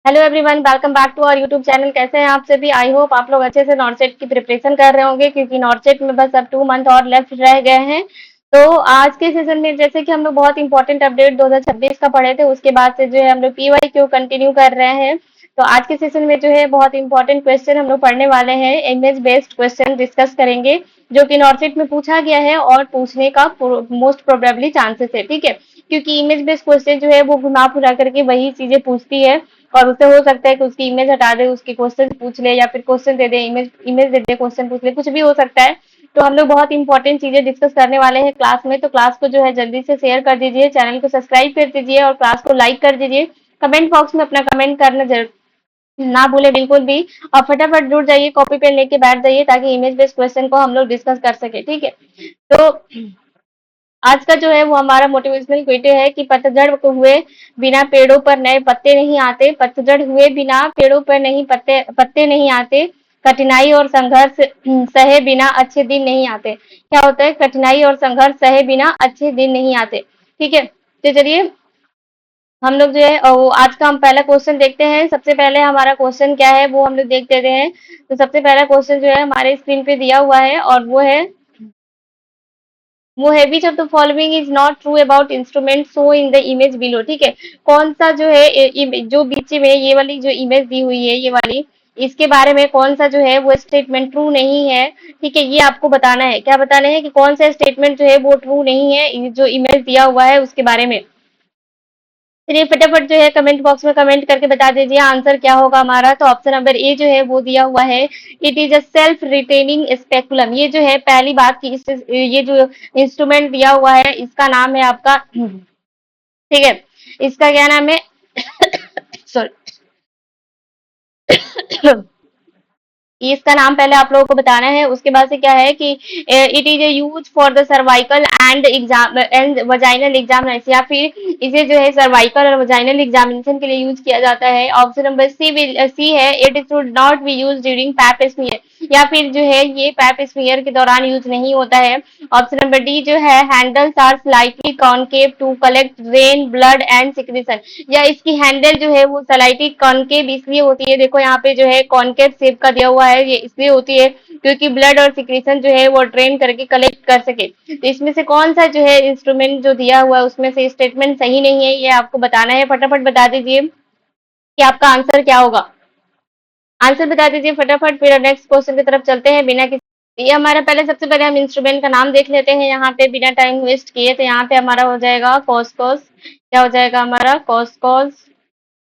Hello everyone, welcome back to our YouTube channel. कैसे हैं आप सभी? आई होप आप लोग अच्छे से नॉर्सेट की प्रिपरेशन कर रहे होंगे, क्योंकि नॉर्सेट में बस अब 2 मंथ और लेफ्ट रह गए हैं। तो आज के सेशन में जैसे कि हम लोग बहुत इंपॉर्टेंट अपडेट 2026 का पढ़े थे, उसके बाद से जो है हम लोग पीवाई क्यू कंटिन्यू कर रहे हैं। तो आज के सेशन में जो है बहुत इंपॉर्टेंट क्वेश्चन हम लोग पढ़ने वाले हैं, इमेज बेस्ड क्वेश्चन डिस्कस करेंगे, जो कि नॉर्सेट में पूछा गया है और पूछने का मोस्ट प्रोबेबली चांसेस है। ठीक है, क्योंकि इमेज बेस्ड क्वेश्चन जो है वो घुमा फिरा करके वही चीजें पूछती है, और उससे हो सकता है कि उसकी इमेज हटा दे, उसके क्वेश्चन पूछ ले, या फिर क्वेश्चन दे दे, इमेज इमेज दे दे, क्वेश्चन पूछ ले, कुछ भी हो सकता है। तो हम लोग बहुत इंपॉर्टेंट चीजें डिस्कस करने वाले हैं क्लास में। तो क्लास को जो है जल्दी से शेयर कर दीजिए, चैनल को सब्सक्राइब कर दीजिए और क्लास को लाइक कर दीजिए। कमेंट बॉक्स में अपना कमेंट करना जरूर ना भूले बिल्कुल भी। और फटाफट जुड़ जाइए, कॉपी पेन लेके बैठ जाइए, ताकि इमेज बेस्ड क्वेश्चन को हम लोग डिस्कस कर सके। ठीक है, तो आज का जो है वो हमारा मोटिवेशनल क्वेटे है कि पतझड़ को हुए बिना पेड़ों पर नए पत्ते नहीं आते। पतझड़ हुए बिना पेड़ों पर नहीं पत्ते पत्ते नहीं आते। कठिनाई और संघर्ष सहे बिना अच्छे दिन नहीं आते। क्या होता है? कठिनाई और संघर्ष सहे बिना अच्छे दिन नहीं आते। ठीक है, तो चलिए हम लोग जो है वो आज का हम पहला क्वेश्चन देखते हैं। सबसे पहले हमारा क्वेश्चन क्या है वो हम लोग देख लेते हैं। तो सबसे पहला क्वेश्चन जो है हमारे स्क्रीन पे दिया हुआ है, और वो है विच of the following is not true about instrument show in the image below. ठीक है, कौन सा जो है जो बीच में ये वाली जो इमेज दी हुई है, ये वाली, इसके बारे में कौन सा जो है वो स्टेटमेंट ट्रू नहीं है। ठीक है, ये आपको बताना है। क्या बताना है? कि कौन सा स्टेटमेंट जो है वो ट्रू नहीं है, जो इमेज दिया हुआ है उसके बारे में। चलिए फटाफट जो है कमेंट बॉक्स में कमेंट करके बता दीजिए आंसर क्या होगा हमारा। तो ऑप्शन नंबर ए जो है वो दिया हुआ है, it is a self retaining speculum. ये जो है पहली बात की ये जो इंस्ट्रूमेंट दिया हुआ है इसका नाम है आपका, ठीक है, इसका क्या नाम है? सॉरी, इसका नाम पहले आप लोगों को बताना है। उसके बाद से क्या है कि it is use for the cervical and exam and vaginal examination, या फिर इसे जो है सर्वाइकल और वजाइनल एग्जामिनेशन के लिए यूज किया जाता है। ऑप्शन नंबर सी है, it should not be use during pap smear, या फिर जो है ये पैप स्मीयर के दौरान यूज नहीं होता है। ऑप्शन नंबर डी जो है, handles are slightly concave to collect rain blood and secretion, या इसकी हैंडल जो है वो स्लाइटली कॉनकेव इसलिए होती है, देखो यहाँ पे जो है कॉनकेव शेप का दिया हुआ है, ये इसलिए होती है क्योंकि ब्लड और सिक्रेशन जो है वो ड्रेन करके कलेक्ट कर सके। तो इसमें से कौन सा जो है इंस्ट्रूमेंट जो दिया हुआ है उसमें से स्टेटमेंट सही नहीं है, ये आपको बताना है। फटाफट बता दीजिए कि आपका आंसर क्या होगा। आंसर बता दीजिए फटाफट, फिर नेक्स्ट क्वेश्चन की तरफ चलते हैं बिना किसी। ये हमारा पहले सबसे पहले हम इंस्ट्रूमेंट का नाम देख लेते हैं यहाँ पे बिना टाइम वेस्ट किए। तो यहाँ पे हमारा हो जाएगा कॉस्कोस। क्या हो जाएगा हमारा? Cusco's.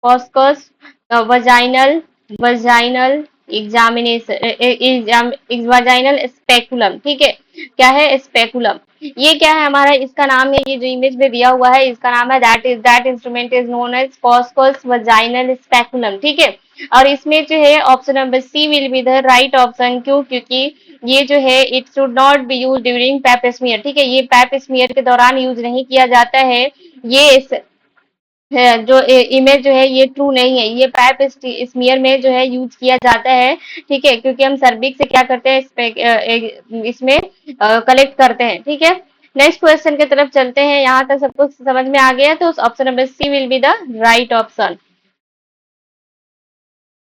Cusco's vaginal vaginal examination vaginal speculum. ठीक है, क्या है? स्पेकुलम। ये क्या है हमारा? इसका नाम है, ये जो इमेज में दिया हुआ है इसका नाम है, that instrument is known as Cusco's vaginal speculum. ठीक है, और इसमें जो है option number C will be the right option. क्यों? क्योंकि ये जो है it should not be use during pap smear. ठीक है, ये पैप स्मीयर के दौरान यूज नहीं किया जाता है। ये जो इमेज जो है ये ट्रू नहीं है, ये पैप स्मीयर में जो है यूज किया जाता है। ठीक है, क्योंकि हम सर्विक्स से क्या करते हैं, इसमें कलेक्ट करते हैं। ठीक है, नेक्स्ट क्वेश्चन की तरफ चलते हैं। यहाँ तक सब कुछ समझ में आ गया, तो option number C will be the right option.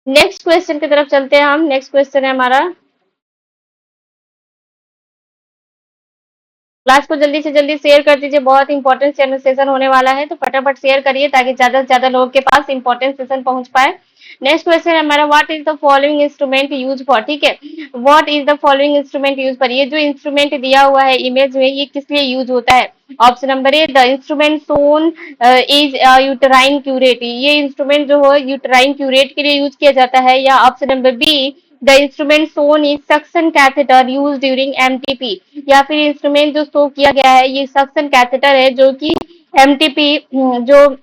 Next question की तरफ चलते हैं हम। नेक्स्ट क्वेश्चन है हमारा, क्लास को जल्दी से जल्दी शेयर कर दीजिए, बहुत इंपॉर्टेंट सेशन होने वाला है। तो फटाफट शेयर करिए ताकि ज्यादा से ज्यादा लोगों के पास इंपॉर्टेंट सेशन पहुंच पाए। नेक्स्ट क्वेश्चन है हमारा, what is the following instrument use for. ठीक है, what is the following instrument use for, ये जो इंस्ट्रूमेंट दिया हुआ है इमेज में ये किस लिए यूज होता है। Option number A, the instrument shown is uterine curette, ये इंस्ट्रूमेंट जो है यूटराइन क्यूरेट के लिए यूज किया जाता है। या option number B, the instrument shown is suction catheter use during MTP, या फिर इंस्ट्रूमेंट जो शो किया गया है ये सक्शन कैथेटर है, जो कि एमटीपी जो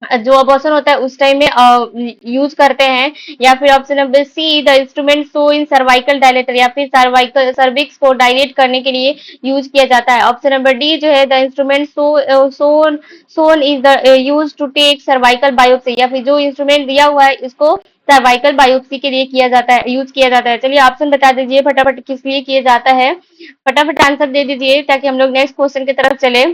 जो अबॉर्शन होता है उस टाइम में यूज करते हैं। या फिर option number C, the instrument so in cervical dilator, या फिर सर्वाइकल सर्विक्स को डायलेट करने के लिए यूज किया जाता है। ऑप्शन नंबर डी जो है, the instrument shown shown is the use to take cervical biopsy, या फिर जो इंस्ट्रूमेंट दिया हुआ है इसको सर्वाइकल बायोप्सी के लिए किया जाता है, यूज किया जाता है। चलिए ऑप्शन बता दीजिए फटाफट किस लिए किया जाता है, फटाफट आंसर दे दीजिए ताकि हम लोग नेक्स्ट क्वेश्चन की तरफ चले।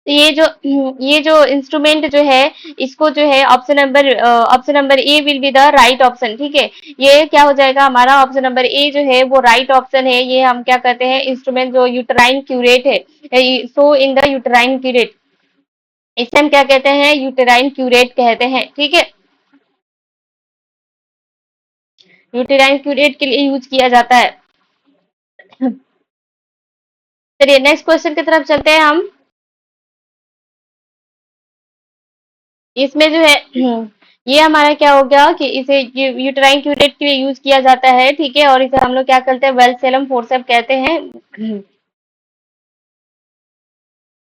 तो ये जो इंस्ट्रूमेंट जो है, इसको जो है option number A will be the right option, ठीक है। ये क्या हो जाएगा हमारा, ऑप्शन नंबर ए जो है वो राइट ऑप्शन है। ये हम क्या कहते हैं, इंस्ट्रूमेंट जो यूटेराइन क्यूरेट है, सो इन द यूटेराइन क्यूरेट, इसे हम क्या कहते हैं, यूटेराइन क्यूरेट कहते हैं, ठीक है। यूटेराइन क्यूरेट के लिए यूज किया जाता है। चलिए नेक्स्ट क्वेश्चन की तरफ चलते हैं हम। इसमें जो है ये हमारा क्या हो गया कि इसे यूटेराइन क्यूरेट के लिए यूज किया जाता है, ठीक है। और इसे हम लोग क्या करते हैं, वेलसेलम फोर्सेप कहते हैं।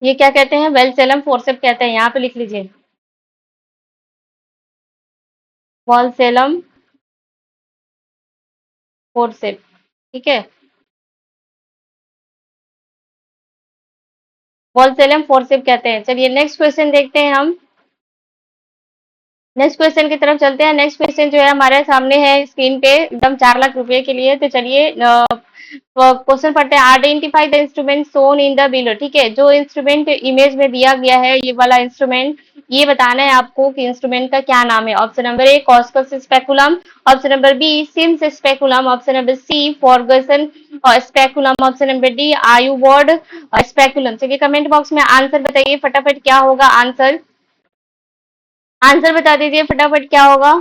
ये क्या कहते हैं, वेलसेलम फोर्सेप कहते हैं, यहाँ पे लिख लीजिए, वॉलसेलम फोर्सेप, ठीक है। वॉलसेलम फोर्सेप कहते हैं। चलिए नेक्स्ट क्वेश्चन देखते हैं हम। नेक्स्ट क्वेश्चन की तरफ चलते हैं। नेक्स्ट क्वेश्चन जो है हमारे सामने है स्क्रीन पे, एकदम 4 लाख रुपए के लिए। तो चलिए क्वेश्चन पढ़ते हैं। Identify the instrument shown in the below, ठीक है। जो इंस्ट्रूमेंट इमेज में दिया गया है, ये वाला इंस्ट्रूमेंट, ये बताना है आपको कि इंस्ट्रूमेंट का क्या नाम है। Option number A Cusco's speculum, option number B Sims speculum, option number C Fergusson और speculum, option number D Auvard speculum. चलिए कमेंट बॉक्स में आंसर बताइए फटाफट, क्या होगा आंसर। आंसर बता दीजिए फटाफट क्या होगा।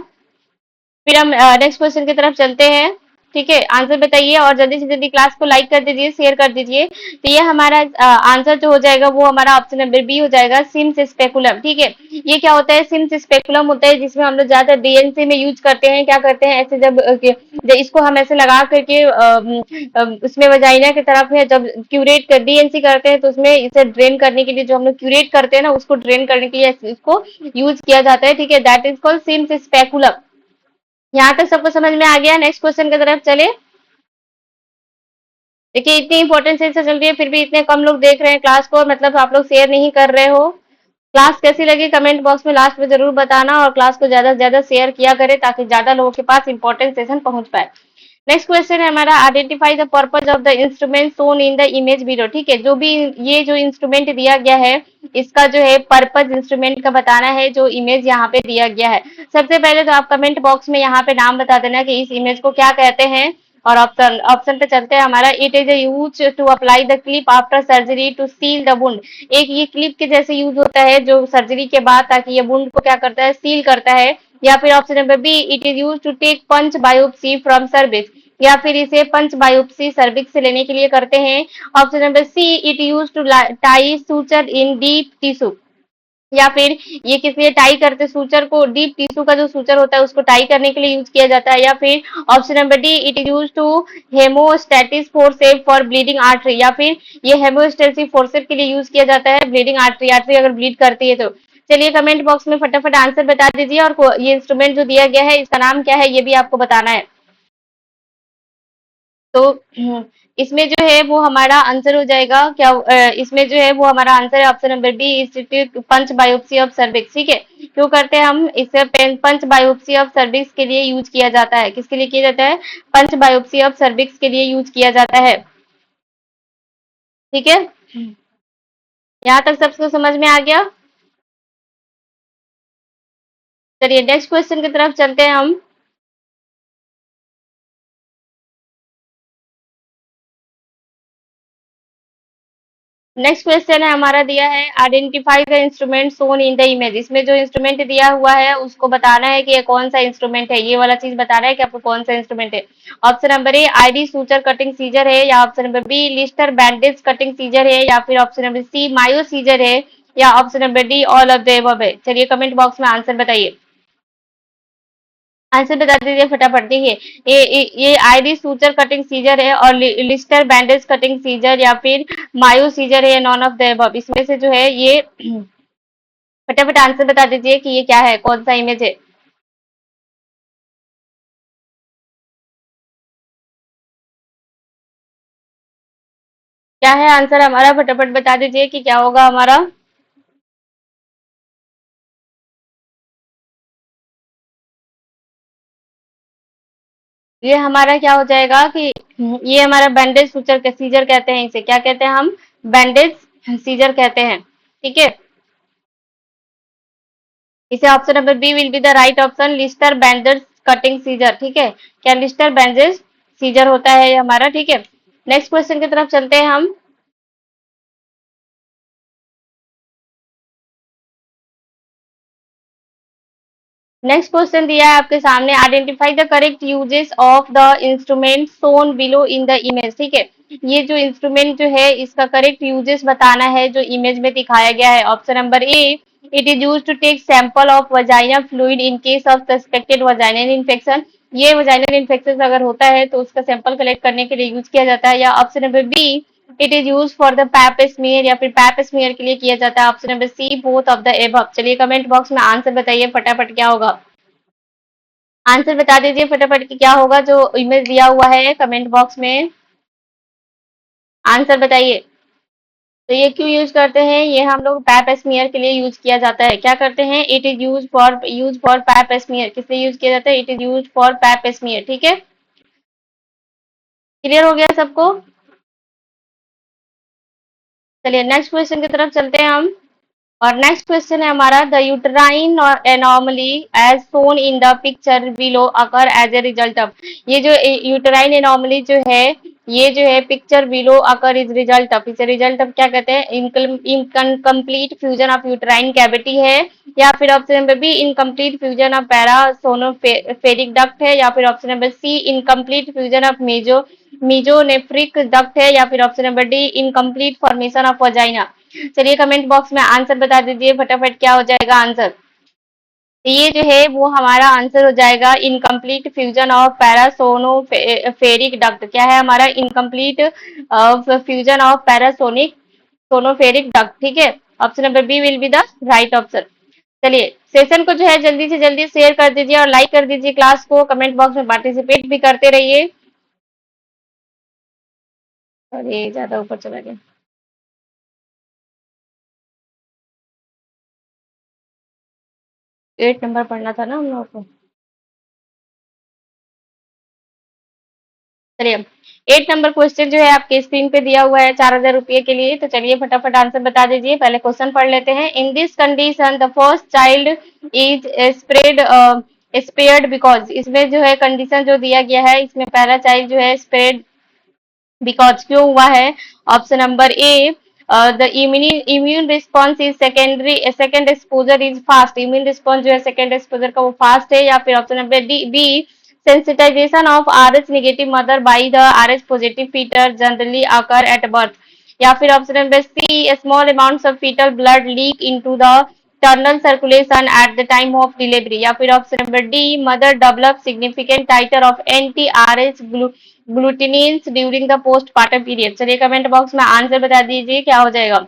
फिर हम नेक्स्ट क्वेश्चन की तरफ चलते हैं, ठीक है। आंसर बताइए और जल्दी से जल्दी क्लास को लाइक कर दीजिए, शेयर कर दीजिए। तो ये हमारा आंसर जो हो जाएगा वो हमारा ऑप्शन नंबर बी हो जाएगा, सिम्स स्पेकुलम, ठीक है। ये क्या होता है, सिम्स स्पेकुलम होता है जिसमें हम लोग ज्यादा डीएनसी में यूज करते हैं। क्या करते हैं, ऐसे जब इसको हम ऐसे लगा करके उसमें वजाइना की तरफ है, जब क्यूरेट कर डीएनसी करते हैं तो उसमें इसे ड्रेन करने के लिए, जो हम लोग क्यूरेट करते हैं ना, उसको ड्रेन करने के लिए इसको यूज किया जाता है, ठीक है। That is called Sims speculum. यहाँ तक सबको समझ में आ गया। नेक्स्ट क्वेश्चन की तरफ चले। देखिए इतनी इंपॉर्टेंट से चल रही है, फिर भी इतने कम लोग देख रहे हैं क्लास को, मतलब आप लोग शेयर नहीं कर रहे हो। क्लास कैसी लगी कमेंट बॉक्स में लास्ट में जरूर बताना, और क्लास को ज्यादा से ज्यादा शेयर किया करें ताकि ज्यादा लोगों के पास इंपॉर्टेंट सेशन पहुंच पाए। नेक्स्ट क्वेश्चन है हमारा, identify the purpose of the instrument shown in the image below, ठीक है। जो भी ये जो इंस्ट्रूमेंट दिया गया है, इसका जो है पर्पज इंस्ट्रूमेंट का बताना है, जो इमेज यहाँ पे दिया गया है। सबसे पहले तो आप कमेंट बॉक्स में यहाँ पे नाम बता देना कि इस इमेज को क्या कहते हैं। और ऑप्शन ऑप्शन पे चलते हैं हमारा, it is use to apply the clip after surgery to seal the wound. एक ये क्लिप के जैसे यूज होता है जो सर्जरी के बाद, ताकि ये वुंड को क्या करता है, सील करता है। या फिर option number B, it is use to take punch biopsy from cervix, या फिर इसे पंच बायोप्सी सर्विक्स से लेने के लिए करते हैं। Option number C, it use to tie suture in deep tissue, या फिर ये किस लिए टाई करते, सूचर को, डीप टिश्यू का जो सूचर होता है उसको टाई करने के लिए यूज किया जाता है। या फिर option number D, it is use to hemostatic forcep for bleeding artery, या फिर ये हेमोस्टेटिस फोर्सेप के लिए यूज किया जाता है ब्लीडिंग आर्टरी, आर्टरी अगर ब्लीड करती है तो। चलिए कमेंट बॉक्स में फटाफट आंसर बता दीजिए, और ये इंस्ट्रूमेंट जो दिया गया है इसका नाम क्या है ये भी आपको बताना है। तो इसमें जो है वो हमारा आंसर हो जाएगा क्या, इसमें जो है वो हमारा आंसर है option number B, institute punch biopsy of cervix, ठीक है। क्यों करते हैं हम इसे, पंच बायोप्सी ऑफ सर्विक्स के लिए यूज किया जाता है। किसके लिए किया जाता है, पंच बायोप्सी ऑफ सर्विक्स के लिए यूज किया जाता है, ठीक है। यहाँ तक सबको समझ में आ गया। चलिए नेक्स्ट क्वेश्चन की तरफ चलते हैं हम। नेक्स्ट क्वेश्चन है हमारा, दिया है identify the instrument shown in the image. इसमें जो इंस्ट्रूमेंट दिया हुआ है उसको बताना है कि ये कौन सा इंस्ट्रूमेंट है, ये वाला चीज बताना है कि आपको कौन सा इंस्ट्रूमेंट है। Option number A ID suture cutting scissor है, या option number B Lister bandage cutting scissor है, या फिर option number C Mayo scissor है, या option number D all of the above है। चलिए कमेंट बॉक्स में आंसर बताइए, आंसर बता दीजिए फटाफट। देखिए ये आईडी सूचर कटिंग सीजर है, और लिस्टर बैंडेज कटिंग सीजर, या फिर मायो सीजर है, नॉन ऑफ द अबव। इसमें से जो है ये फटाफट आंसर बता दीजिए कि ये क्या है, कौन सा इमेज है। क्या है आंसर हमारा, फटाफट बता दीजिए कि क्या होगा हमारा। ये हमारा क्या हो जाएगा कि ये हमारा बैंडेज सूचर सीजर कहते हैं, इसे क्या कहते हैं हम, बैंडेज सीजर कहते हैं। ठीक है, इसे option number B will be the right option, Lister bandage cutting scissor. ठीक है, क्या लिस्टर बेंजर सीजर होता है ये हमारा। ठीक है, नेक्स्ट क्वेश्चन की तरफ चलते हैं हम। नेक्स्ट क्वेश्चन दिया है आपके सामने, identify the correct uses of the instrument shown below in the image. ठीक है, ये जो इंस्ट्रूमेंट जो है इसका करेक्ट यूजेस बताना है जो इमेज में दिखाया गया है। Option number A, it is use to take sample of vagina fluid in case of suspected vaginal infection. ये वजाइनल इन्फेक्शन अगर होता है तो उसका सैंपल कलेक्ट करने के लिए यूज किया जाता है। या option number B, it is use for the pap smear, या फिर पैप स्मीयर के लिए किया जाता है। Option number C, both of the above. चलिए कमेंट बॉक्स में आंसर बताइए फटाफट, क्या होगा आंसर बता दीजिए फटाफट कि क्या होगा जो इमेज दिया हुआ है कमेंट बॉक्स में, आंसर बताइए। तो ये क्यों यूज करते हैं, ये हम लोग पैप स्मीयर के लिए यूज किया जाता है। क्या करते हैं, it is use for pap smear, किस लिए यूज किया जाता है, it is use for pap smear. ठीक है, क्लियर हो गया सबको। चलिए नेक्स्ट क्वेश्चन की तरफ चलते हैं हम। और नेक्स्ट क्वेश्चन है हमारा, the uterine anomaly as shown in the picture below occur as a result of. ये जो यूटराइन एनॉमली जो है, ये जो है picture below occur is result of, इसे रिजल्ट ऑफ क्या कहते हैं, incomplete fusion of uterine cavity है। या फिर option number B, incomplete fusion of paramesonephric duct है। या फिर option number C, incomplete fusion of mesonephric duct है। या फिर option number D, incomplete formation of vagina. चलिए कमेंट बॉक्स में आंसर बता दीजिए फटाफट, क्या हो जाएगा आंसर। ये जो है वो हमारा आंसर हो जाएगा, incomplete fusion of paramesonephric duct. क्या है हमारा, incomplete fusion of paramesonephric duct. ठीक है, option number B will be the right option. चलिए सेशन को जो है जल्दी से जल्दी शेयर कर दीजिए और लाइक कर दीजिए क्लास को, कमेंट बॉक्स में पार्टिसिपेट भी करते रहिए। और ये ज्यादा ऊपर चला गया, 8 नंबर पढ़ना था ना हम लोग को। चलिए 8 नंबर क्वेश्चन जो है आपके स्क्रीन पे दिया हुआ है 4,000 रुपये के लिए। तो चलिए फटाफट आंसर बता दीजिए, पहले क्वेश्चन पढ़ लेते हैं। In this condition the first child is spared because, इसमें जो है कंडीशन जो दिया गया है इसमें पहला चाइल्ड जो है स्पेयर्ड बिकॉज क्यों हुआ है। Option number A, the immune response is second exposure is fast, immune response जो है सेकेंड एक्सपोजर का वो फास्ट है। या फिर option number D B, sensitization of RH negative mother by the RH positive fetus generally occur at birth। या फिर option number C, small amounts of fetal blood leak into the maternal circulation at the time of delivery. या फिर option number D, mother develop significant titer of anti R H agglutinins during the postpartum period. चलिए comment box में answer बता दीजिए, क्या हो जाएगा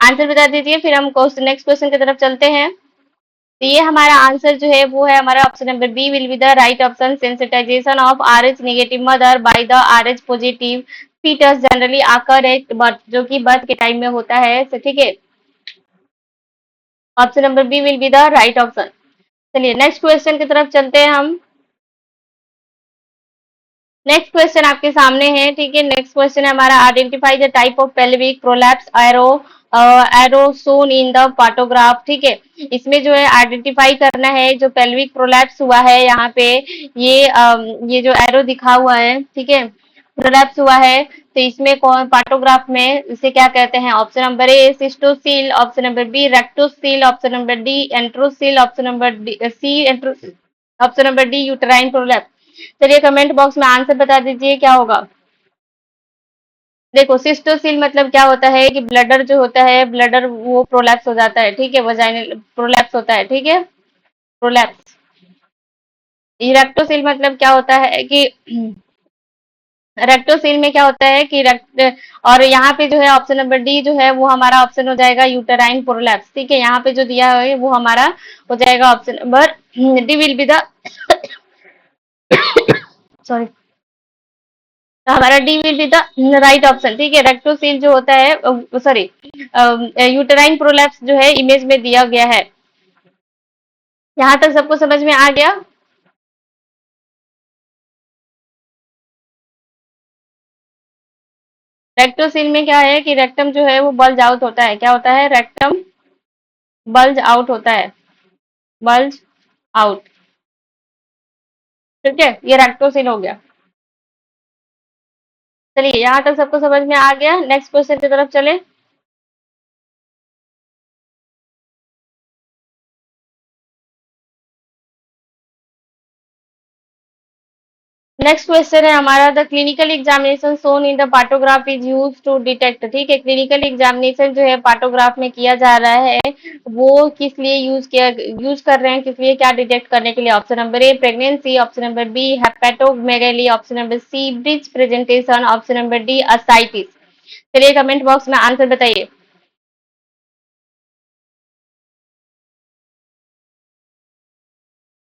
answer बता दीजिए, फिर हम नेक्स्ट क्वेश्चन की तरफ चलते हैं। तो ये हमारा आंसर जो है वो है हमारा option number B will be the right option, sensitization of R H negative mother by the R H positive foetus generally occur at birth, जो कि बर्थ के टाइम में होता है। तो ठीक है, option number B will be the right option. चलिए नेक्स्ट क्वेश्चन की तरफ चलते हैं हम। नेक्स्ट क्वेश्चन आपके सामने है। ठीक है, नेक्स्ट क्वेश्चन है हमारा, identify the type of pelvic prolapse arrow shown in the partograph. ठीक है, इसमें जो है आइडेंटिफाई करना है जो पेल्विक प्रोलैप्स हुआ है यहाँ पे, ये जो एरो दिखा हुआ है, ठीक है, प्रोलैप्स हुआ है, तो इसमें कौन पार्टोग्राफ में इसे क्या कहते हैं। Option number A cystocele, option number B rectocele, option number D enterocele, option number C option number D uterine prolapse. चलिए कमेंट बॉक्स में आंसर बता दीजिए, क्या होगा। देखो सिस्टोसिल मतलब क्या होता है कि ब्लडर जो होता है, ब्लडर वो प्रोलैप्स हो जाता है। ठीक है, वजाइनल प्रोलैप्स होता है। ठीक है, प्रोलैप्स। रेक्टोसिल मतलब क्या होता है कि रेक्टोसिल में क्या होता है कि रेक्ट, और यहाँ पे जो है ऑप्शन नंबर डी जो है वो हमारा ऑप्शन हो जाएगा यूटेराइन प्रोलैप्स। ठीक है, यहाँ पे जो दिया है वो हमारा हो जाएगा option number D will be the sorry, तो हमारा D will be the right option. ठीक है, रेक्टोसील जो होता है, सॉरी, यूटेराइन प्रोलैप्स जो है इमेज में दिया गया है। यहाँ तक सबको समझ में आ गया। रेक्टोसील में क्या है कि रेक्टम जो है वो बल्ज आउट होता है, क्या होता है, रेक्टम बल्ज आउट होता है, बल्ज आउट। ठीक है, ये रेक्टोसील हो गया। चलिए यहाँ तक सबको समझ में आ गया, नेक्स्ट क्वेश्चन की तरफ चले। नेक्स्ट क्वेश्चन है हमारा, the clinical examination shown in the partograph is use to detect. ठीक है, क्लिनिकल एग्जामिनेशन जो है पार्टोग्राफ में किया जा रहा है, वो किस लिए यूज कर रहे हैं, किस लिए, क्या डिटेक्ट करने के लिए। Option number A pregnancy, option number B hepatomegaly, option number C breech presentation, option number D ascites. चलिए कमेंट बॉक्स में आंसर बताइए,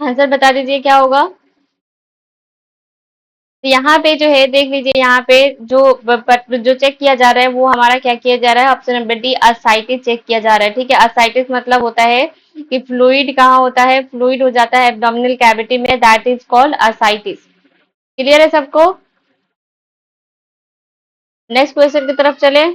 आंसर बता दीजिए क्या होगा। तो यहाँ पे जो है देख लीजिए, यहाँ पे जो चेक किया जा रहा है वो हमारा क्या किया जा रहा है, option number D ascites check किया जा रहा है। ठीक है, असाइटिस मतलब होता है कि फ्लूइड कहाँ होता है, फ्लूइड हो जाता है एब्डोमिनल कैविटी में, that is called ascites. Clear है सबको। नेक्स्ट क्वेश्चन की तरफ चले।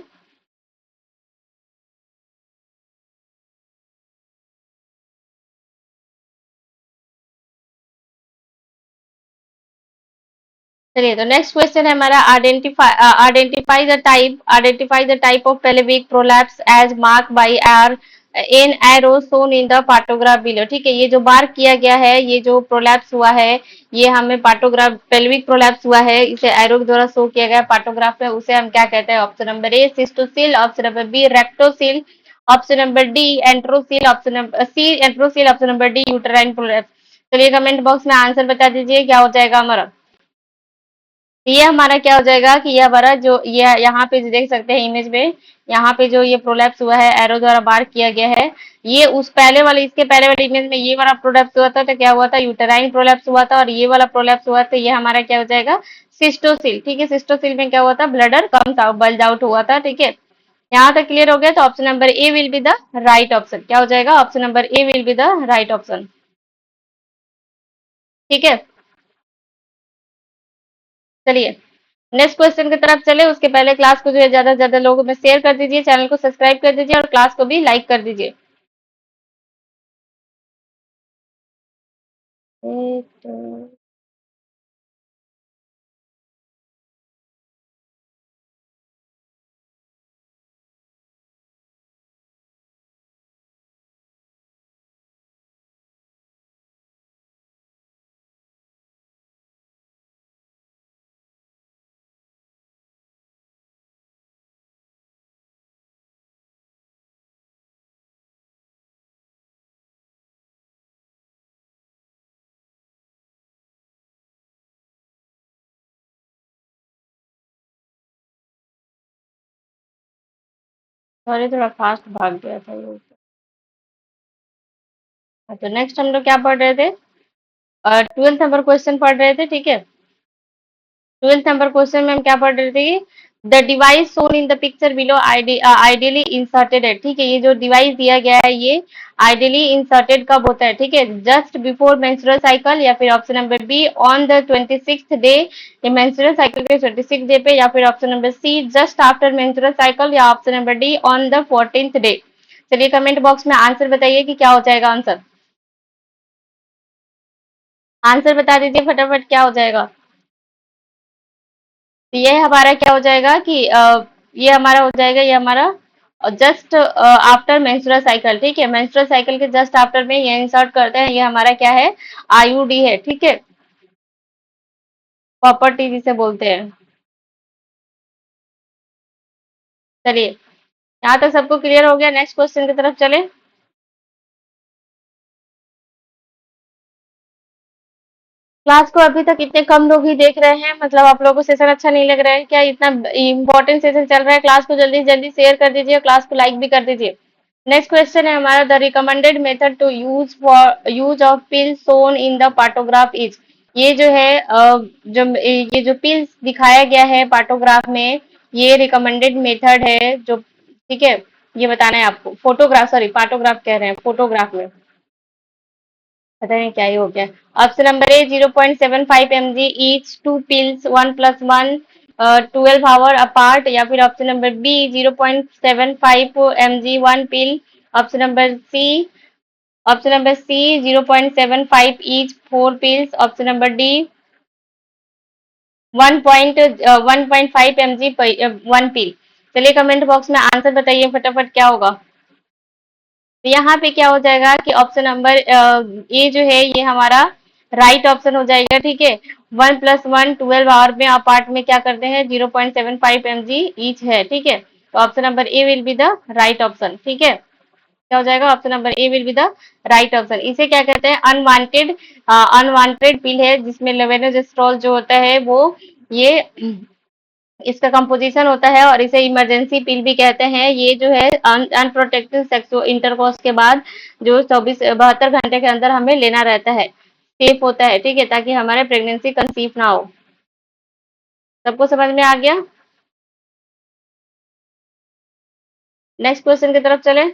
चलिए, तो नेक्स्ट क्वेश्चन है हमारा, identify the type of pelvic prolapse as mark by R in arrow shown in the partograph below. ठीक है, ये जो मार्क किया गया है, ये जो प्रोलैप्स हुआ है, ये हमें पार्टोग्राफ पेल्विक प्रोलैप्स हुआ है, इसे एरो के द्वारा शो किया गया पार्टोग्राफ में, उसे हम क्या कहते हैं। Option number A cystocele, option number B rectocele, option number D enterocele, option number C enterocele, option number D uterine prolapse. चलिए कमेंट बॉक्स में आंसर बता दीजिए क्या हो जाएगा हमारा। ये हमारा क्या हो जाएगा कि ये हमारा जो ये यहाँ पे जो देख सकते हैं इमेज में, यहाँ पे जो ये प्रोलैप्स हुआ है एरो द्वारा मार्क किया गया है, ये उस पहले वाले, इसके पहले वाले इमेज में ये वाला प्रोलैप्स हुआ था तो क्या हुआ था, यूटेराइन प्रोलैप्स हुआ था, और ये वाला प्रोलैप्स हुआ तो ये हमारा क्या हो जाएगा, सिस्टोसिल। ठीक है, सिस्टोसिल में क्या हुआ था, bladder comes out, bulge out हुआ था। ठीक है, यहाँ तक क्लियर हो गया, तो option number A will be the right option. क्या हो जाएगा, option number A will be the right option. ठीक है, चलिए नेक्स्ट क्वेश्चन की तरफ चले, उसके पहले क्लास को जो है ज्यादा से ज्यादा लोगों में शेयर कर दीजिए, चैनल को सब्सक्राइब कर दीजिए और क्लास को भी लाइक कर दीजिए। सॉरी, थोड़ा फास्ट भाग गया था ये। तो नेक्स्ट हम लोग क्या पढ़ रहे थे, 12th नंबर क्वेश्चन पढ़ रहे थे। ठीक है, 12th नंबर क्वेश्चन में हम क्या पढ़ रहे थे, the device shown in the picture below ideally inserted है। ठीक है, ये जो डिवाइस दिया गया है ये आइडियली इंसर्टेड कब होता है, ठीक है, जस्ट बिफोर मेंस्ट्रुअल साइकिल, या फिर option number B on the 26th day, ये मेंस्ट्रुअल साइकिल के 26 डे पे, या फिर option number C just after menstrual cycle, या option number D on the 14th day. चलिए कमेंट बॉक्स में आंसर बताइए कि क्या हो जाएगा आंसर, आंसर बता दीजिए फटाफट क्या हो जाएगा। तो ये हमारा क्या हो जाएगा कि ये हमारा हो जाएगा, ये हमारा जस्ट आफ्टर मेंस्ट्रुअल साइकिल। ठीक है, मेंस्ट्रुअल साइकिल के जस्ट आफ्टर में ये इंसर्ट करते हैं, ये हमारा क्या है, आईयूडी है। ठीक है, प्रॉपर्टी जिसे बोलते हैं। चलिए यहाँ तक सबको क्लियर हो गया, नेक्स्ट क्वेश्चन की तरफ चले। क्लास को अभी तक इतने कम लोग ही देख रहे हैं, मतलब आप लोगों को सेशन अच्छा नहीं लग रहा है क्या, इतना इंपॉर्टेंट सेशन चल रहा है, क्लास को जल्दी जल्दी शेयर कर दीजिए, क्लास को लाइक भी कर दीजिए। नेक्स्ट क्वेश्चन है हमारा, the recommended method to use of pill shown in the partograph is. ये जो है जो ये जो पिल्स दिखाया गया है पार्टोग्राफ में, ये रिकमेंडेड मेथड है जो, ठीक है, ये बताना है आपको, फोटोग्राफ, सॉरी पार्टोग्राफ कह रहे हैं, फोटोग्राफ में, पता नहीं क्या ही हो गया। Option number A 0.75 mg each, two pills 1+1 12 hour apart, या फिर option number B 0.75 mg one pill, option number C option number C 0.75 each four pills, option number D 1.5 mg one pill. चलिए कमेंट बॉक्स में answer बताइए फटाफट क्या होगा। तो यहाँ पे क्या हो जाएगा कि ऑप्शन नंबर ए जो है ये हमारा राइट ऑप्शन हो जाएगा, ठीक है। 1+1 12 आवर में अपार्ट में क्या करते हैं 0.75 mg ईच है, ठीक है। तो option number A will be the right option, ठीक है। क्या हो जाएगा, option number A will be the right option. इसे क्या कहते हैं, अनवांटेड पिल है, जिसमें लेवेनोजेस्ट्रॉल जो होता है वो ये इसका कंपोजिशन होता है, और इसे इमरजेंसी पिल भी कहते हैं। ये जो है अनप्रोटेक्टेड सेक्सुअल इंटरकोर्स के बाद जो 72 घंटे के अंदर हमें लेना रहता है, सेफ होता है, ठीक है, ताकि हमारे प्रेगनेंसी कंसीव ना हो। सबको समझ में आ गया। नेक्स्ट क्वेश्चन की तरफ चले।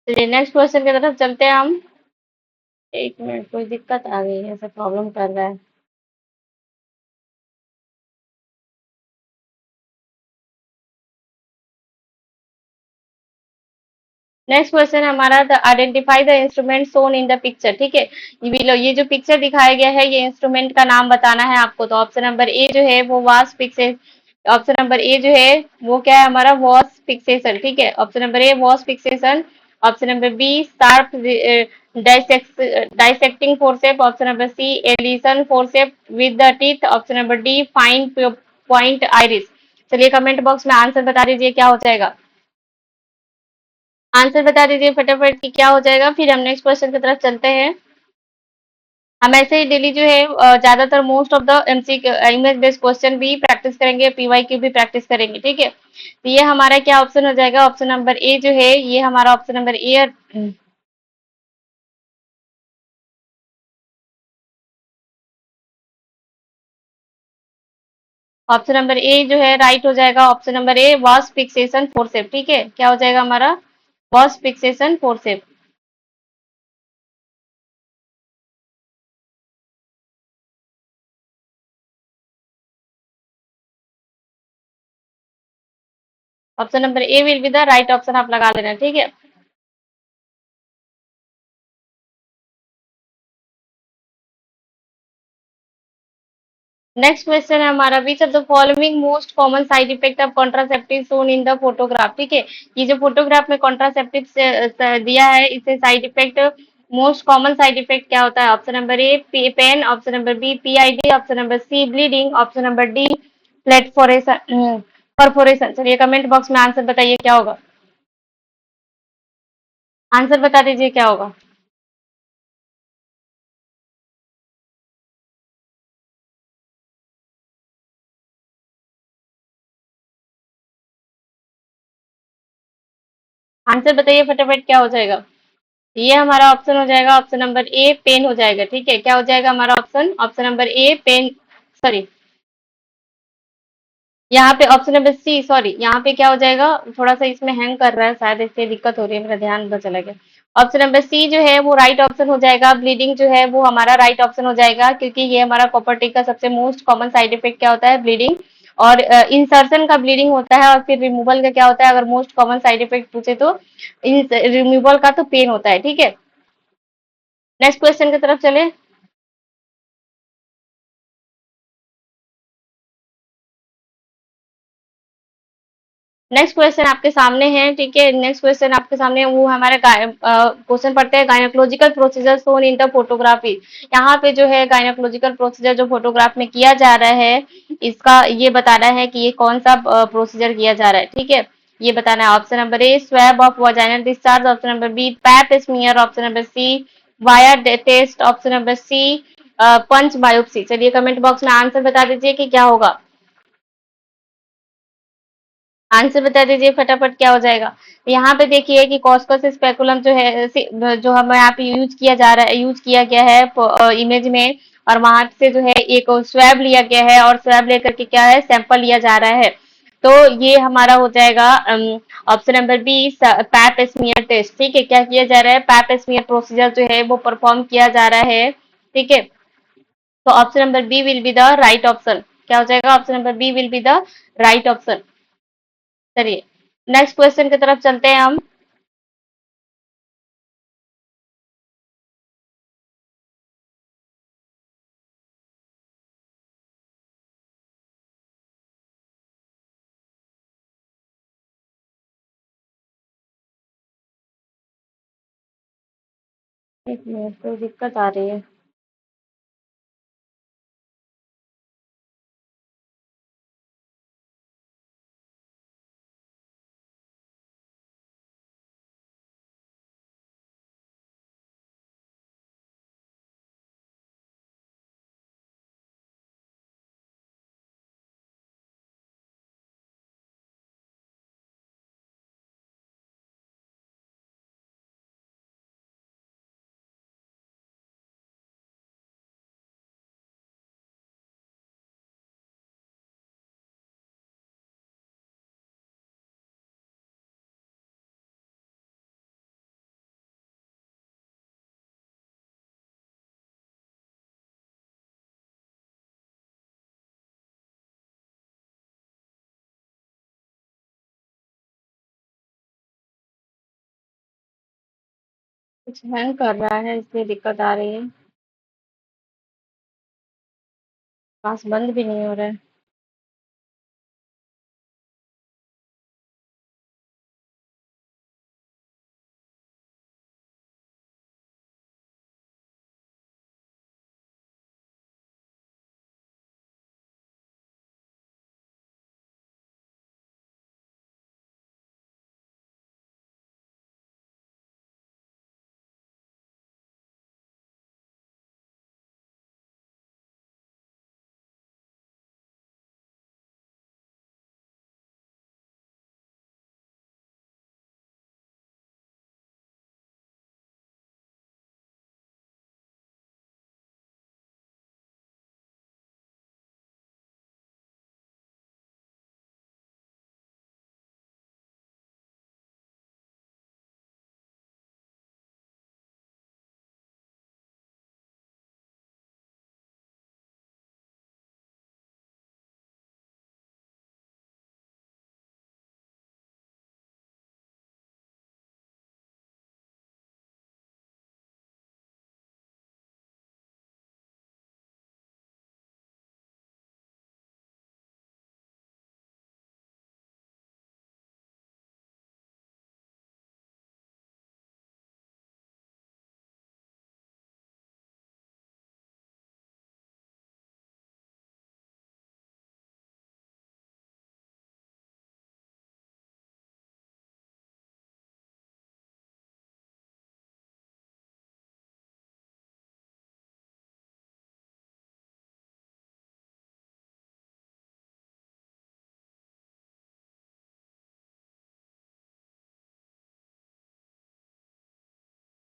चलिए नेक्स्ट क्वेश्चन की तरफ चलते हैं हम। एक मिनट, कोई दिक्कत आ गई है, ऐसा प्रॉब्लम कर रहा है। नेक्स्ट क्वेश्चन है हमारा, the identify the instrument shown in the picture, ठीक है। ये जो पिक्चर दिखाया गया है, ये इंस्ट्रूमेंट का नाम बताना है आपको। तो ऑप्शन नंबर ए जो है वो वास फिक्से ऑप्शन नंबर ए जो है वो क्या है हमारा, वॉस फिक्सेशन, ठीक है। Option number A Vos fixation, option number B sharp dissecting forcep, option number C Allison forcep with the teeth, option number D fine point iris. चलिए कमेंट बॉक्स में आंसर बता दीजिए क्या हो जाएगा। आंसर बता दीजिए फटाफट कि क्या हो जाएगा, फिर हम नेक्स्ट क्वेश्चन की तरफ चलते हैं। हम ऐसे ही डेली जो है ज्यादातर most of the MC image based question भी प्रैक्टिस करेंगे, पीवाईक्यू भी प्रैक्टिस करेंगे, ठीक है। तो ये हमारा क्या ऑप्शन हो जाएगा, ऑप्शन नंबर ए जो है ये हमारा option number A, option number A जो है राइट हो जाएगा। Option number A Vos fixation forcep, ठीक है। क्या हो जाएगा हमारा, Vos fixation forcep. Option number A will be the right option, आप लगा लेना, ठीक है। नेक्स्ट क्वेश्चन है हमारा, which of the following most common side effect of contraceptive shown in the photograph, ठीक है। ये जो फोटोग्राफ में कॉन्ट्रासेप्टिव दिया है, इससे side effect, most common side effect क्या होता है। Option number A pain, option number B PID, option number C bleeding, option number D प्लेटफोरेशन परफोरेशन। चलिए कमेंट बॉक्स में आंसर बताइए क्या होगा। आंसर बता दीजिए क्या होगा। आंसर बताइए फटाफट क्या हो जाएगा। ये हमारा ऑप्शन हो जाएगा, ऑप्शन नंबर ए पेन हो जाएगा, ठीक है। क्या हो जाएगा हमारा option, option number A pain, sorry, यहाँ पे ऑप्शन नंबर सी, सॉरी, यहाँ पे क्या हो जाएगा, थोड़ा सा इसमें हैंग कर रहा है, शायद इससे दिक्कत हो रही है, मेरा ध्यान उधर चला गया। ऑप्शन नंबर सी जो है वो राइट ऑप्शन हो जाएगा। ब्लीडिंग जो है वो हमारा राइट ऑप्शन हो जाएगा, क्योंकि ये हमारा कॉपर टिक का सबसे मोस्ट कॉमन साइड इफेक्ट क्या होता है, ब्लीडिंग। और इंसर्शन का ब्लीडिंग होता है, और फिर रिमूवल का क्या होता है, अगर मोस्ट कॉमन साइड इफेक्ट पूछे तो रिमूवल का तो पेन होता है, ठीक है। नेक्स्ट क्वेश्चन की तरफ चले। नेक्स्ट क्वेश्चन आपके सामने है, ठीक है। नेक्स्ट क्वेश्चन आपके सामने वो हमारे क्वेश्चन पढ़ते हैं, gynaecological procedure shown in the photography. यहाँ पे जो है गायनोकोलॉजिकल प्रोसीजर जो फोटोग्राफ में किया जा रहा है, इसका ये बताना है कि ये कौन सा प्रोसीजर किया जा रहा है, ठीक है। ये बताना है। Option number A swab of vaginal discharge, option number B pap smear, option number C wire test, option number C punch biopsy. चलिए कमेंट बॉक्स में आंसर बता दीजिए कि क्या होगा। आंसर बता दीजिए फटाफट क्या हो जाएगा। यहाँ पे देखिए कि कॉस्कस स्पेकुलम जो है जो हमें यहाँ पे यूज किया जा रहा है, यूज किया गया है इमेज में, और वहां से जो है एक स्वैब लिया गया है और स्वैब लेकर के क्या है सैंपल लिया जा रहा है। तो ये हमारा हो जाएगा option number B pap smear test, ठीक है। क्या किया जा रहा है, पैप स्मीयर प्रोसीजर जो है वो परफॉर्म किया जा रहा है, ठीक है। तो option number B will be the right option. क्या हो जाएगा, option number B will be the right option. चलिए नेक्स्ट क्वेश्चन की तरफ चलते हैं हम। एक मिनट कोई दिक्कत आ रही है। कुछ हैंग कर रहा है इसलिए दिक्कत आ रही है। पास बंद भी नहीं हो रहा है।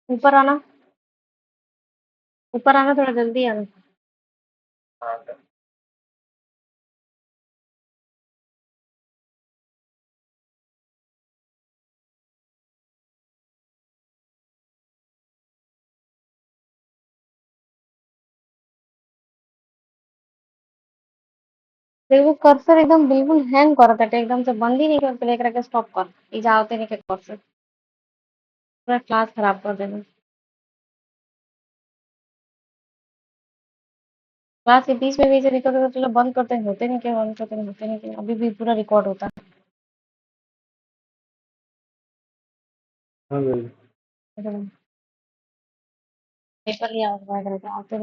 ऊपर आना, ऊपर आना, थोड़ा जल्दी आना। देखो कर्सर एकदम बिल्कुल हैंग करत बाटे, एकदम से बंद ही नहीं कर प्ले करके स्टॉप कर। ई जाओते नहीं के कर्सर पूरा क्लास खराब कर देना। क्लास के बीच में भी ऐसे निकल कर चलो बंद करते हैं, होते नहीं क्या, बंद करते हैं होते नहीं क्या, अभी भी पूरा रिकॉर्ड होता है। हाँ भाई। पेपर लिया होगा, आप तो